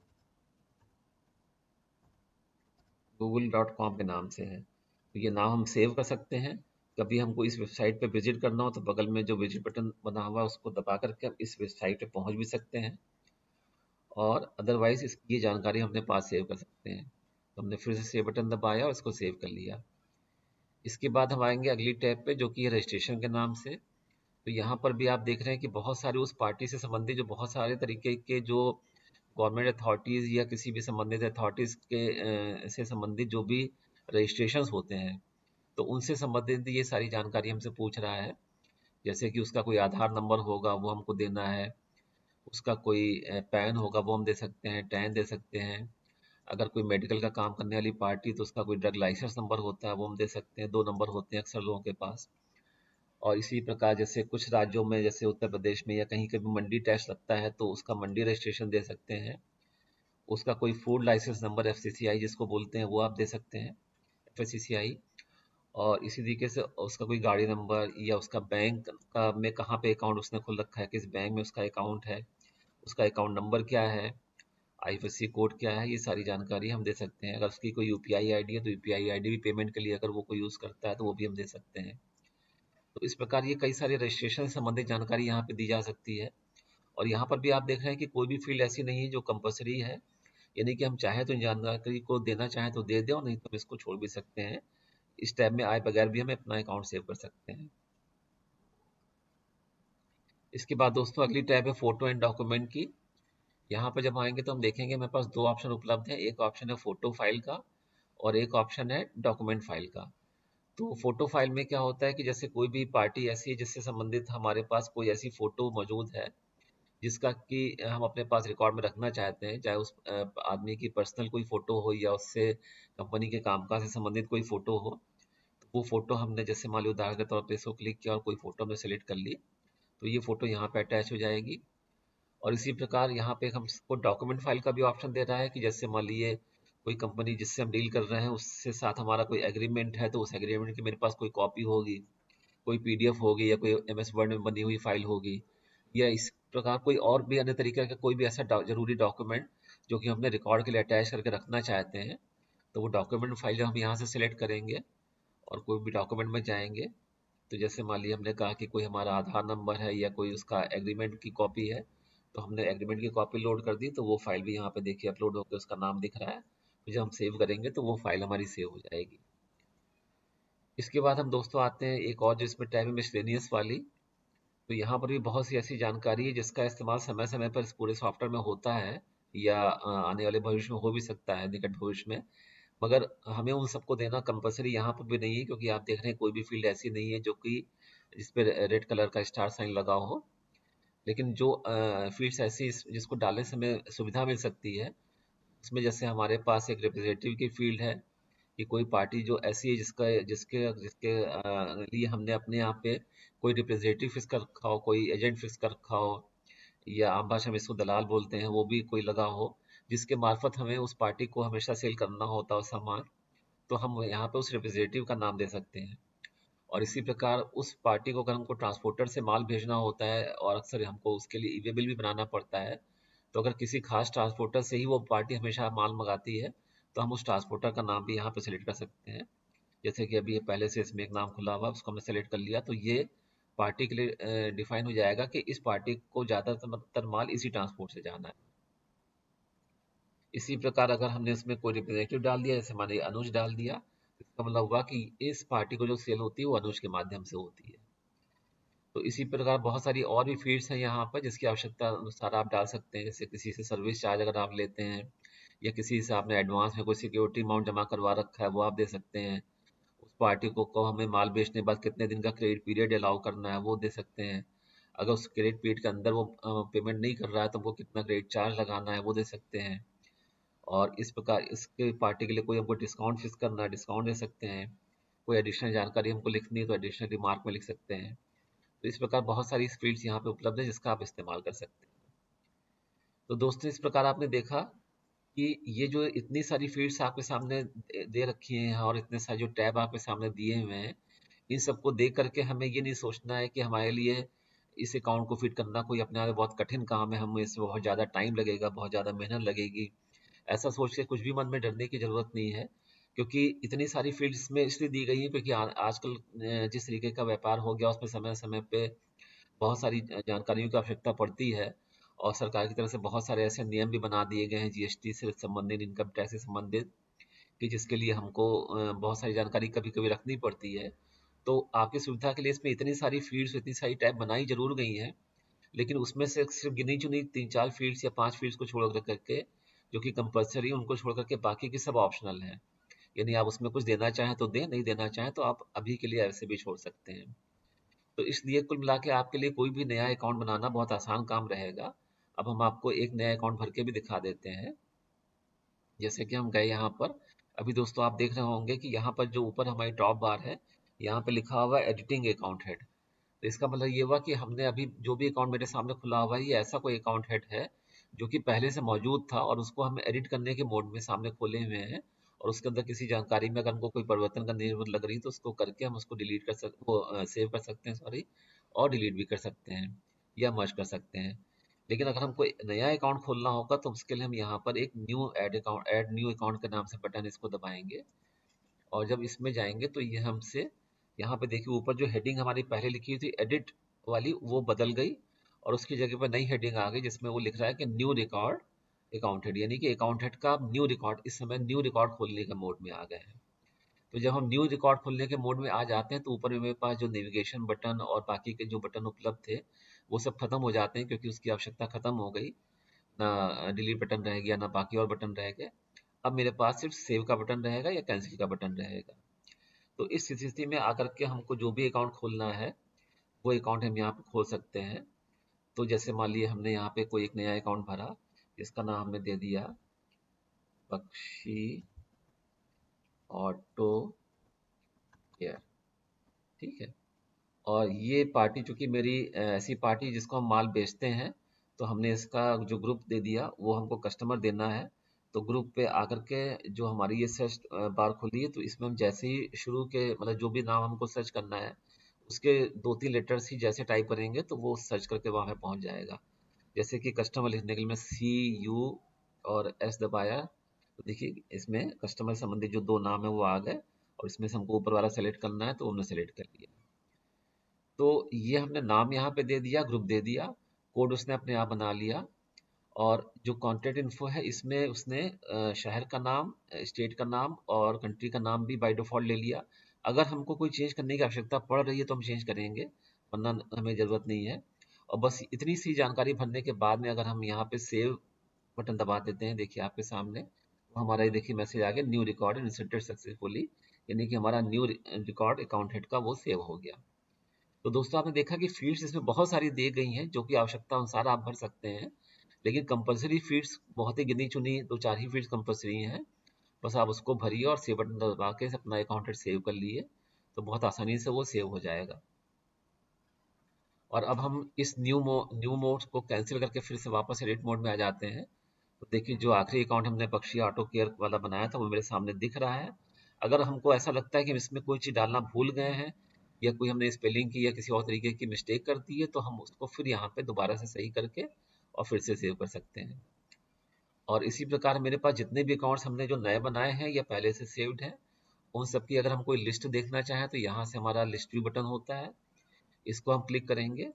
google.com के नाम से है, तो ये नाम हम सेव कर सकते हैं। कभी हमको इस वेबसाइट पे विजिट करना हो तो बगल में जो विजिट बटन बना हुआ है उसको दबा करके हम इस वेबसाइट पे पहुंच भी सकते हैं और अदरवाइज इसकी ये जानकारी हम अपने पास सेव कर सकते हैं। तो हमने फिर से सेव बटन दबाया और इसको सेव कर लिया। इसके बाद हम आएंगे अगली टैब पे जो कि है रजिस्ट्रेशन के नाम से। तो यहाँ पर भी आप देख रहे हैं कि बहुत सारे उस पार्टी से संबंधित जो बहुत सारे तरीके के जो गवर्नमेंट अथॉरिटीज़ या किसी भी संबंधित अथॉरिटीज़ के से संबंधित जो भी रजिस्ट्रेशंस होते हैं, तो उनसे संबंधित ये सारी जानकारी हमसे पूछ रहा है। जैसे कि उसका कोई आधार नंबर होगा वो हमको देना है, उसका कोई पैन होगा वो हम दे सकते हैं, टैन दे सकते हैं। अगर कोई मेडिकल का काम करने वाली पार्टी तो उसका कोई ड्रग लाइसेंस नंबर होता है वो हम दे सकते हैं, दो नंबर होते हैं अक्सर लोगों के पास। और इसी प्रकार जैसे कुछ राज्यों में जैसे उत्तर प्रदेश में या कहीं कभी मंडी टैक्स लगता है तो उसका मंडी रजिस्ट्रेशन दे सकते हैं। उसका कोई फूड लाइसेंस नंबर एफसीसीआई जिसको बोलते हैं वो आप दे सकते हैं, एफसीसीआई। और इसी तरीके से उसका कोई गाड़ी नंबर या उसका बैंक का में कहाँ पे अकाउंट उसने खोल रखा है, किस बैंक में उसका अकाउंट है, उसका अकाउंट नंबर क्या है, आईएफएससी कोड क्या है, ये सारी जानकारी हम दे सकते हैं। अगर उसकी कोई यूपीआई आईडी है तो यूपीआई आईडी भी पेमेंट के लिए अगर वो कोई यूज़ करता है तो वो भी हम दे सकते हैं। तो इस प्रकार ये कई सारे रजिस्ट्रेशन से संबंधित जानकारी यहाँ पे दी जा सकती है। और यहाँ पर भी आप देख रहे हैं कि कोई भी फील्ड ऐसी नहीं है जो कंपलसरी है, यानी कि हम चाहें तो इन जानकारी को देना चाहें तो दे दें और नहीं तो हम इसको छोड़ भी सकते हैं। इस टैब में आए बगैर भी हम अपना अकाउंट सेव कर सकते हैं। इसके बाद दोस्तों अगली टैब है फोटो एंड डॉक्यूमेंट की। यहाँ पर जब आएंगे तो हम देखेंगे मेरे पास दो ऑप्शन उपलब्ध है, एक ऑप्शन है फोटो फाइल का और एक ऑप्शन है डॉक्यूमेंट फाइल का। तो फोटो फाइल में क्या होता है कि जैसे कोई भी पार्टी ऐसी है जिससे संबंधित हमारे पास कोई ऐसी फोटो मौजूद है जिसका कि हम अपने पास रिकॉर्ड में रखना चाहते हैं, चाहे उस आदमी की पर्सनल कोई फोटो हो या उससे कंपनी के कामकाज से संबंधित कोई फोटो हो। तो वो फोटो हमने जैसे मान ली उदाहरण के तौर पे इसको क्लिक किया और कोई फोटो हमने सेलेक्ट कर ली, तो ये फोटो यहाँ पे अटैच हो जाएगी। और इसी प्रकार यहाँ पे हमको डॉक्यूमेंट फाइल का भी ऑप्शन दे रहा है कि जैसे मान लीजिए कोई कंपनी जिससे हम डील कर रहे हैं उससे साथ हमारा कोई एग्रीमेंट है, तो उस एग्रीमेंट की मेरे पास कोई कॉपी होगी, कोई पीडीएफ होगी या कोई एमएस वर्ड में बनी हुई फाइल होगी, या इस प्रकार कोई और भी अन्य तरीके का कोई भी ऐसा जरूरी डॉक्यूमेंट जो कि हमने रिकॉर्ड के लिए अटैच करके रखना चाहते हैं। तो वो डॉक्यूमेंट फाइल जो हम यहाँ से सिलेक्ट करेंगे और कोई भी डॉक्यूमेंट में जाएंगे, तो जैसे मान लीजिए हमने कहा कि कोई हमारा आधार नंबर है या कोई उसका एग्रीमेंट की कॉपी है, तो हमने एग्रीमेंट की कॉपी लोड कर दी, तो वो फाइल भी यहाँ पे देखिए अपलोड होकर उसका नाम दिख रहा है। तो जब हम सेव करेंगे तो वो फाइल हमारी सेव हो जाएगी। इसके बाद हम दोस्तों आते हैं एक और जिसमें टैब है मिसलेनियस वाली। तो यहाँ पर भी बहुत सी ऐसी जानकारी है जिसका इस्तेमाल समय समय पर इस पूरे सॉफ्टवेयर में होता है या आने वाले भविष्य में हो भी सकता है, निकट भविष्य में। मगर हमें उन सबको देना कंपलसरी यहाँ पर भी नहीं है, क्योंकि आप देख रहे हैं कोई भी फील्ड ऐसी नहीं है जो कि जिसपे रेड कलर का स्टार साइन लगा हो। लेकिन जो फील्ड्स ऐसी जिसको डालने से हमें सुविधा मिल सकती है, उसमें जैसे हमारे पास एक रिप्रेजेंटेटिव की फील्ड है कि कोई पार्टी जो ऐसी है जिसका जिसके जिसके लिए हमने अपने यहाँ पे कोई रिप्रेजेंटेटिव फिक्स कर रखा हो, कोई एजेंट फिक्स कर रखा हो, या आम भाषा में इसको दलाल बोलते हैं, वो भी कोई लगा हो जिसके मार्फत हमें उस पार्टी को हमेशा सेल करना होता है सामान, तो हम यहाँ पे उस रिप्रेजेंटेटिव का नाम दे सकते हैं। और इसी प्रकार उस पार्टी को अगर हमको ट्रांसपोर्टर से माल भेजना होता है और अक्सर हमको उसके लिए ई वे बिल भी बनाना पड़ता है, तो अगर किसी खास ट्रांसपोर्टर से ही वो पार्टी हमेशा माल मंगाती है, तो हम उस ट्रांसपोर्टर का नाम भी यहाँ पे सेलेक्ट कर सकते हैं। जैसे कि अभी ये पहले से इसमें एक नाम खुला हुआ है, उसको हमने सेलेक्ट कर लिया, तो ये पार्टी के लिए डिफाइन हो जाएगा कि इस पार्टी को ज़्यादातर माल इसी ट्रांसपोर्ट से जाना है। इसी प्रकार अगर हमने इसमें कोई रिप्रेजेंटेटिव डाल दिया, जैसे मानिए अनुज डाल दिया, इसका मतलब हुआ कि इस पार्टी को जो सेल होती है वो अनुज के माध्यम से होती है। तो इसी प्रकार बहुत सारी और भी फील्ड्स हैं यहाँ पर जिसकी आवश्यकता अनुसार आप डाल सकते हैं। जैसे किसी से सर्विस चार्ज अगर आप लेते हैं या किसी से आपने एडवांस में कोई सिक्योरिटी अमाउंट जमा करवा रखा है, वो आप दे सकते हैं। उस पार्टी को हमें माल बेचने के बाद कितने दिन का क्रेडिट पीरियड अलाउ करना है, वो दे सकते हैं। अगर उस क्रेडिट पीरियड के अंदर वो पेमेंट नहीं कर रहा है तो हमको कितना क्रेडिट चार्ज लगाना है, वो दे सकते हैं। और इस प्रकार इसके पार्टी के लिए कोई हमको डिस्काउंट फिक्स करना है, डिस्काउंट दे सकते हैं। कोई एडिशनल जानकारी हमको लिखनी है तो एडिशनल रिमार्क में लिख सकते हैं। तो इस प्रकार बहुत सारी फील्ड्स यहाँ पे उपलब्ध है जिसका आप इस्तेमाल कर सकते हैं। तो दोस्तों इस प्रकार आपने देखा कि ये जो इतनी सारी फील्ड्स आपके सामने दे रखी हैं और इतने सारे जो टैब आपके सामने दिए हुए हैं, इन सबको देख करके हमें ये नहीं सोचना है कि हमारे लिए इस अकाउंट को फिट करना कोई अपने आप में बहुत कठिन काम है, हमें इसमें बहुत ज़्यादा टाइम लगेगा, बहुत ज़्यादा मेहनत लगेगी। ऐसा सोच के कुछ भी मन में डरने की ज़रूरत नहीं है, क्योंकि इतनी सारी फील्ड्स में इसलिए दी गई है क्योंकि आजकल जिस तरीके का व्यापार हो गया उसमें समय समय पे बहुत सारी जानकारियों की आवश्यकता पड़ती है। और सरकार की तरफ से बहुत सारे ऐसे नियम भी बना दिए गए हैं जीएसटी से संबंधित, इनकम टैक्स से संबंधित, कि जिसके लिए हमको बहुत सारी जानकारी कभी कभी रखनी पड़ती है। तो आपकी सुविधा के लिए इसमें इतनी सारी फील्ड्स, इतनी सारी टैब बनाई जरूर गई हैं, लेकिन उसमें से सिर्फ गिनी चुनी 3-4 फील्ड्स या 5 फील्ड्स को छोड़ करके जो कि कंपलसरी, उनको छोड़ करके बाकी की सब ऑप्शनल हैं। यानी आप उसमें कुछ देना चाहें तो दें, नहीं देना चाहें तो आप अभी के लिए ऐसे भी छोड़ सकते हैं। तो इसलिए कुल मिला के आपके लिए कोई भी नया अकाउंट बनाना बहुत आसान काम रहेगा। अब हम आपको एक नया अकाउंट भर के भी दिखा देते हैं। जैसे कि हम गए यहाँ पर, अभी दोस्तों आप देख रहे होंगे कि यहाँ पर जो ऊपर हमारी टॉप बार है, यहाँ पे लिखा हुआ है एडिटिंग अकाउंट हेड। तो इसका मतलब ये हुआ कि हमने अभी जो भी अकाउंट मेरे सामने खुला हुआ है, ये ऐसा कोई अकाउंट हेड है जो कि पहले से मौजूद था और उसको हम एडिट करने के मोड में सामने खोले हुए हैं। और उसके अंदर किसी जानकारी में अगर हमको कोई परिवर्तन करने की जरूरत लग रही है तो उसको करके हम उसको डिलीट कर सक वो सेव कर सकते हैं, सॉरी, और डिलीट भी कर सकते हैं या मर्ज कर सकते हैं। लेकिन अगर हमको नया अकाउंट खोलना होगा तो उसके लिए हम यहाँ पर एक new add account, add new account के नाम से बटन, इसको दबाएंगे। और जब इसमें जाएंगे तो ये हमसे यहाँ पे देखिए ऊपर जो हेडिंग हमारी पहले लिखी हुई थी एडिट वाली, वो बदल गई और उसकी जगह पर नई हेडिंग आ गई जिसमें वो लिख रहा है कि न्यू रिकॉर्ड अकाउंट हेड, यानी कि अकाउंट हेड का न्यू रिकॉर्ड, इस समय न्यू रिकॉर्ड खोलने के मोड में आ गए हैं। तो जब हम न्यू रिकॉर्ड खोलने के मोड में आ जाते हैं तो ऊपर में मेरे पास जो नेविगेशन बटन और बाकी के जो बटन उपलब्ध थे वो सब खत्म हो जाते हैं, क्योंकि उसकी आवश्यकता खत्म हो गई। ना डिलीट बटन रह गया, ना बाकी और बटन रह गए। अब मेरे पास सिर्फ सेव का बटन रहेगा या कैंसिल का बटन रहेगा। तो इस स्थिति में आकर के हमको जो भी अकाउंट खोलना है वो अकाउंट हम यहाँ पे खोल सकते हैं। तो जैसे मान लिए हमने यहाँ पे कोई एक नया अकाउंट भरा, जिसका नाम हमने दे दिया पक्षी ऑटो केयर, ठीक है। और ये पार्टी चूंकि मेरी ऐसी पार्टी जिसको हम माल बेचते हैं, तो हमने इसका जो ग्रुप दे दिया वो हमको कस्टमर देना है। तो ग्रुप पे आकर के जो हमारी ये सर्च बार खुली है, तो इसमें हम जैसे ही शुरू के मतलब जो भी नाम हमको सर्च करना है उसके 2-3 लेटर्स ही जैसे टाइप करेंगे तो वो सर्च करके वहाँ पे पहुँच जाएगा। जैसे कि कस्टमर लिखने के लिए मैं CU और S दबाया, तो देखिए इसमें कस्टमर संबंधित जो 2 नाम है वो आ गए, और इसमें से हमको ऊपर वाला सेलेक्ट करना है तो हमने सेलेक्ट कर लिया। तो ये हमने नाम यहाँ पे दे दिया, ग्रुप दे दिया, कोड उसने अपने आप बना लिया। और जो कॉन्टैक्ट इन्फो है इसमें उसने शहर का नाम, स्टेट का नाम और कंट्री का नाम भी बाय डिफ़ॉल्ट ले लिया। अगर हमको कोई चेंज करने की आवश्यकता पड़ रही है तो हम चेंज करेंगे, वरना हमें ज़रूरत नहीं है। और बस इतनी सी जानकारी भरने के बाद में अगर हम यहाँ पे सेव बटन दबा देते हैं, देखिए आपके सामने तो हमारा ये देखिए मैसेज आ गया, न्यू रिकॉर्ड इंसर्टेड सक्सेसफुली, यानी कि हमारा न्यू रिकॉर्ड अकाउंट हेड का वो सेव हो गया। तो दोस्तों आपने देखा कि फील्ड्स इसमें बहुत सारी दी गई हैं जो कि आवश्यकता अनुसार आप भर सकते हैं, लेकिन कंपलसरी फील्ड्स बहुत ही गिनी चुनी 2-4 ही फील्ड्स कंपलसरी हैं। बस आप उसको भरिए और सेव बटन दबा के अपना अकाउंट सेव कर लिए, तो बहुत आसानी से वो सेव हो जाएगा। और अब हम इस न्यू मोड को कैंसिल करके फिर से वापस एडिट मोड में आ जाते हैं। तो देखिए जो आखिरी अकाउंट हमने पक्षी ऑटो केयर वाला बनाया था वो मेरे सामने दिख रहा है। अगर हमको ऐसा लगता है कि हम इसमें कोई चीज़ डालना भूल गए हैं या कोई हमने स्पेलिंग की या किसी और तरीके की मिस्टेक कर दी है, तो हम उसको फिर यहाँ पे दोबारा से सही करके और फिर से सेव कर सकते हैं। और इसी प्रकार मेरे पास जितने भी अकाउंट्स हमने जो नए बनाए हैं या पहले से सेव्ड हैं, उन सब की अगर हम कोई लिस्ट देखना चाहें तो यहाँ से हमारा लिस्ट व्यू बटन होता है, इसको हम क्लिक करेंगे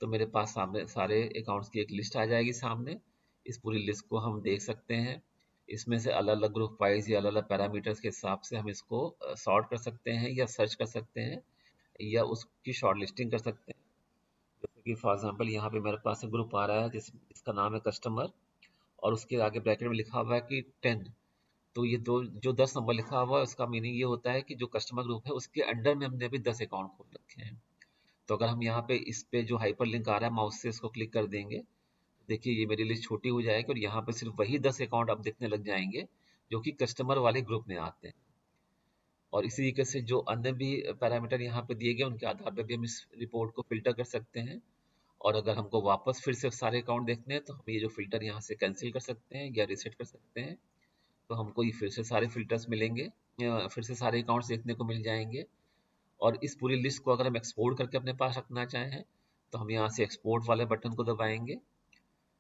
तो मेरे पास सामने सारे अकाउंट्स की एक लिस्ट आ जाएगी सामने। इस पूरी लिस्ट को हम देख सकते हैं। इसमें से अलग अलग ग्रुप वाइज या अलग अलग पैरामीटर्स के हिसाब से हम इसको सॉर्ट कर सकते हैं या सर्च कर सकते हैं या उसकी शॉर्ट लिस्टिंग कर सकते हैं। जैसे कि फॉर एग्जांपल यहाँ पे मेरे पास एक ग्रुप आ रहा है जिसका नाम है कस्टमर, और उसके आगे ब्रैकेट में लिखा हुआ है कि 10। तो ये दो जो 10 नंबर लिखा हुआ है उसका मीनिंग ये होता है कि जो कस्टमर ग्रुप है उसके अंडर में हमने अभी 10 अकाउंट खोल रखे हैं। तो अगर हम यहाँ पे इस पे जो हाइपर लिंक आ रहा है माउस से इसको क्लिक कर देंगे, देखिए ये मेरी लिस्ट छोटी हो जाएगी और यहाँ पे सिर्फ वही 10 अकाउंट अब दिखने लग जाएंगे जो कि कस्टमर वाले ग्रुप में आते हैं। और इसी तरीके से जो अन्य भी पैरामीटर यहाँ पे दिए गए उनके आधार पर भी हम इस रिपोर्ट को फिल्टर कर सकते हैं। और अगर हमको वापस फिर से सारे अकाउंट देखने हैं तो हम ये जो फिल्टर यहाँ से कैंसिल कर सकते हैं या रिसेट कर सकते हैं। तो हमको ये फिर से सारे फिल्टर्स मिलेंगे, फिर से सारे अकाउंट्स देखने को मिल जाएंगे। और इस पूरी लिस्ट को अगर हम एक्सपोर्ट करके अपने पास रखना चाहें तो हम यहाँ से एक्सपोर्ट वाले बटन को दबाएंगे,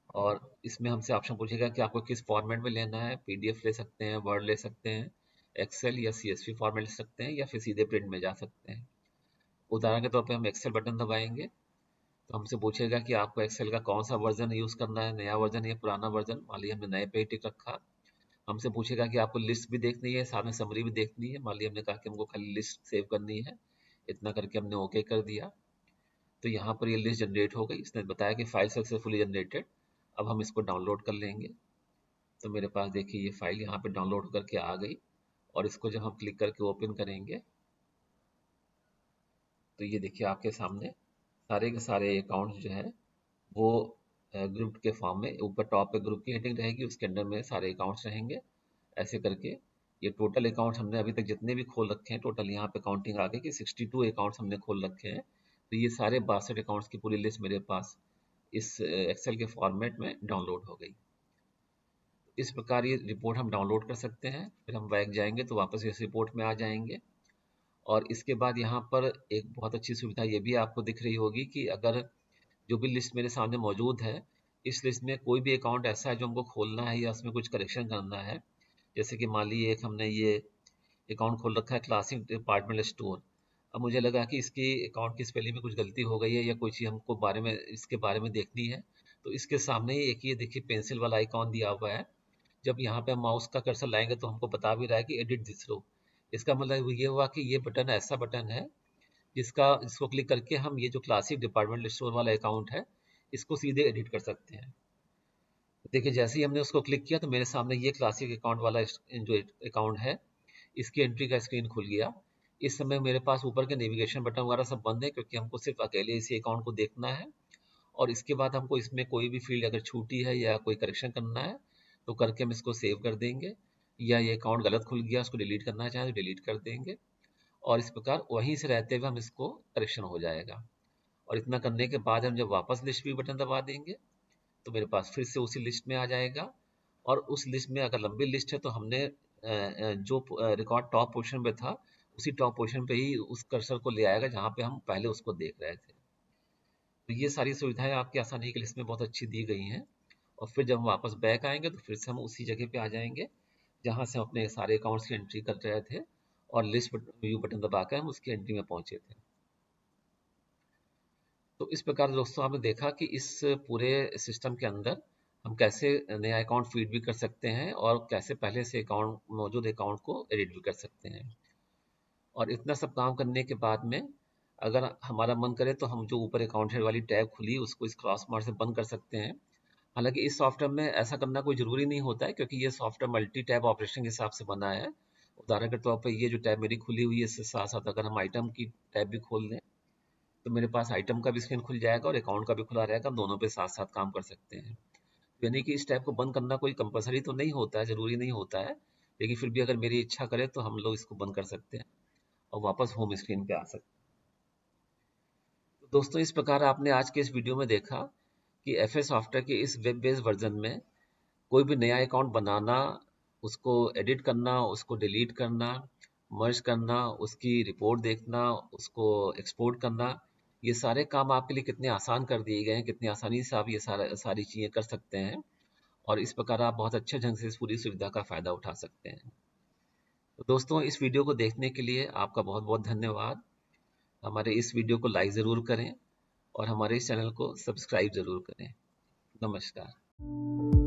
और इसमें हमसे ऑप्शन पूछेगा कि आपको किस फॉर्मेट में लेना है। PDF ले सकते हैं, वर्ड ले सकते हैं, एक्सेल या CSV फॉर्मेट ले सकते हैं या फिर सीधे प्रिंट में जा सकते हैं। उदाहरण के तौर पे हम एक्सेल बटन दबाएंगे तो हमसे पूछेगा कि आपको एक्सेल का कौन सा वर्जन यूज़ करना है, नया वर्जन या पुराना वर्जन। मान लीजिए हमने नए पे ही टिक रखा। हमसे पूछेगा कि आपको लिस्ट भी देखनी है, साथ में समरी भी देखनी है। मान लीजिए हमने कहा कि हमको खाली लिस्ट सेव करनी है, इतना करके हमने ओके कर दिया। तो यहाँ पर ये लिस्ट जनरेट हो गई, इसने बताया कि फाइल सक्सेसफुली जनरेटेड। अब हम इसको डाउनलोड कर लेंगे। तो मेरे पास देखिए ये फाइल यहाँ पे डाउनलोड करके आ गई, और इसको जब हम क्लिक करके ओपन करेंगे तो ये देखिए आपके सामने सारे के सारे अकाउंट्स जो है वो ग्रुप के फॉर्म में ऊपर टॉप पे ग्रुप की हेडिंग रहेगी, उसके अंडर में सारे अकाउंट्स रहेंगे। ऐसे करके ये टोटल अकाउंट्स हमने अभी तक जितने भी खोल रखे हैं, टोटल यहाँ पे काउंटिंग आ गई कि 62 अकाउंट्स हमने खोल रखे हैं। तो ये सारे 62 अकाउंट्स की पूरी लिस्ट मेरे पास इस एक्सेल के फॉर्मेट में डाउनलोड हो गई। इस प्रकार ये रिपोर्ट हम डाउनलोड कर सकते हैं। फिर हम बैक जाएंगे तो वापस इस रिपोर्ट में आ जाएंगे। और इसके बाद यहाँ पर एक बहुत अच्छी सुविधा ये भी आपको दिख रही होगी कि अगर जो भी लिस्ट मेरे सामने मौजूद है, इस लिस्ट में कोई भी अकाउंट ऐसा है जो हमको खोलना है या उसमें कुछ करेक्शन करना है। जैसे कि मान लीजिए एक हमने ये अकाउंट खोल रखा है क्लासिक डिपार्टमेंटल स्टोर। अब मुझे लगा कि इसकी अकाउंट की स्पेलिंग में कुछ गलती हो गई है या कोई चीज़ हमको इसके बारे में देखनी है। तो इसके सामने ही एक ये देखिए पेंसिल वाला आइकॉन दिया हुआ है। जब यहाँ पे हम माउस का कर्सर लाएंगे तो हमको बता भी रहा है कि एडिट दिस रो। इसका मतलब ये हुआ कि ये बटन ऐसा बटन है जिसको क्लिक करके हम ये जो क्लासिक डिपार्टमेंटल स्टोर वाला अकाउंट है इसको सीधे एडिट कर सकते हैं। देखिए जैसे ही हमने उसको क्लिक किया तो मेरे सामने ये क्लासिक अकाउंट वाला जो अकाउंट है इसकी एंट्री का स्क्रीन खुल गया। इस समय मेरे पास ऊपर के नेविगेशन बटन वगैरह सब बंद है क्योंकि हमको सिर्फ अकेले इसी अकाउंट को देखना है। और इसके बाद हमको इसमें कोई भी फील्ड अगर छूटी है या कोई करेक्शन करना है तो करके हम इसको सेव कर देंगे, या ये अकाउंट गलत खुल गया उसको डिलीट करना चाहें तो डिलीट कर देंगे। और इस प्रकार वहीं से रहते हुए हम इसको करेक्शन हो जाएगा। और इतना करने के बाद हम जब वापस लिस्ट व्यू बटन दबा देंगे तो मेरे पास फिर से उसी लिस्ट में आ जाएगा। और उस लिस्ट में अगर लंबी लिस्ट है तो हमने जो रिकॉर्ड टॉप पोजीशन पे था उसी टॉप पोजीशन पे ही उस कर्सर को ले आएगा जहाँ पे हम पहले उसको देख रहे थे। तो ये सारी सुविधाएं आपकी आसानी के लिस्ट में बहुत अच्छी दी गई हैं। और फिर जब हम वापस बैक आएंगे तो फिर से हम उसी जगह पे आ जाएंगे जहाँ से हम अपने सारे अकाउंट्स की एंट्री कर रहे थे और लिस्ट व्यू बटन दबाकर हम उसकी एंट्री में पहुंचे थे। तो इस प्रकार दोस्तों आपने देखा कि इस पूरे सिस्टम के अंदर हम कैसे नया अकाउंट फीड भी कर सकते हैं और कैसे पहले से अकाउंट मौजूद अकाउंट को एडिट भी कर सकते हैं। और इतना सब काम करने के बाद में अगर हमारा मन करे तो हम जो ऊपर अकाउंट हेड वाली टैब खुली उसको इस क्रॉस मार्क से बंद कर सकते हैं। हालांकि इस सॉफ्टवेयर में ऐसा करना कोई ज़रूरी नहीं होता है क्योंकि ये सॉफ्टवेयर मल्टी टैब ऑपरेशन के हिसाब से बना है। उदाहरण के तौर पर ये जो टैब मेरी खुली हुई है इसके साथ साथ अगर हम आइटम की टैब भी खोल दें तो मेरे पास आइटम का भी स्क्रीन खुल जाएगा और अकाउंट का भी खुला रहेगा, हम दोनों पे साथ साथ काम कर सकते हैं। यानी कि इस टैब को बंद करना कोई कंपलसरी तो नहीं होता है, ज़रूरी नहीं होता है, लेकिन फिर भी अगर मेरी इच्छा करे तो हम लोग इसको बंद कर सकते हैं और वापस होम स्क्रीन पे आ सकते हैं। तो दोस्तों इस प्रकार आपने आज के इस वीडियो में देखा कि एफएस सॉफ्टवेयर के इस वेब बेस्ड वर्जन में कोई भी नया अकाउंट बनाना, उसको एडिट करना, उसको डिलीट करना, मर्ज करना, उसकी रिपोर्ट देखना, उसको एक्सपोर्ट करना, ये सारे काम आपके लिए कितने आसान कर दिए गए हैं, कितनी आसानी से आप ये सारी चीज़ें कर सकते हैं और इस प्रकार आप बहुत अच्छे ढंग से इस पूरी सुविधा का फ़ायदा उठा सकते हैं। तो दोस्तों इस वीडियो को देखने के लिए आपका बहुत बहुत धन्यवाद। हमारे इस वीडियो को लाइक ज़रूर करें और हमारे इस चैनल को सब्सक्राइब ज़रूर करें। नमस्कार।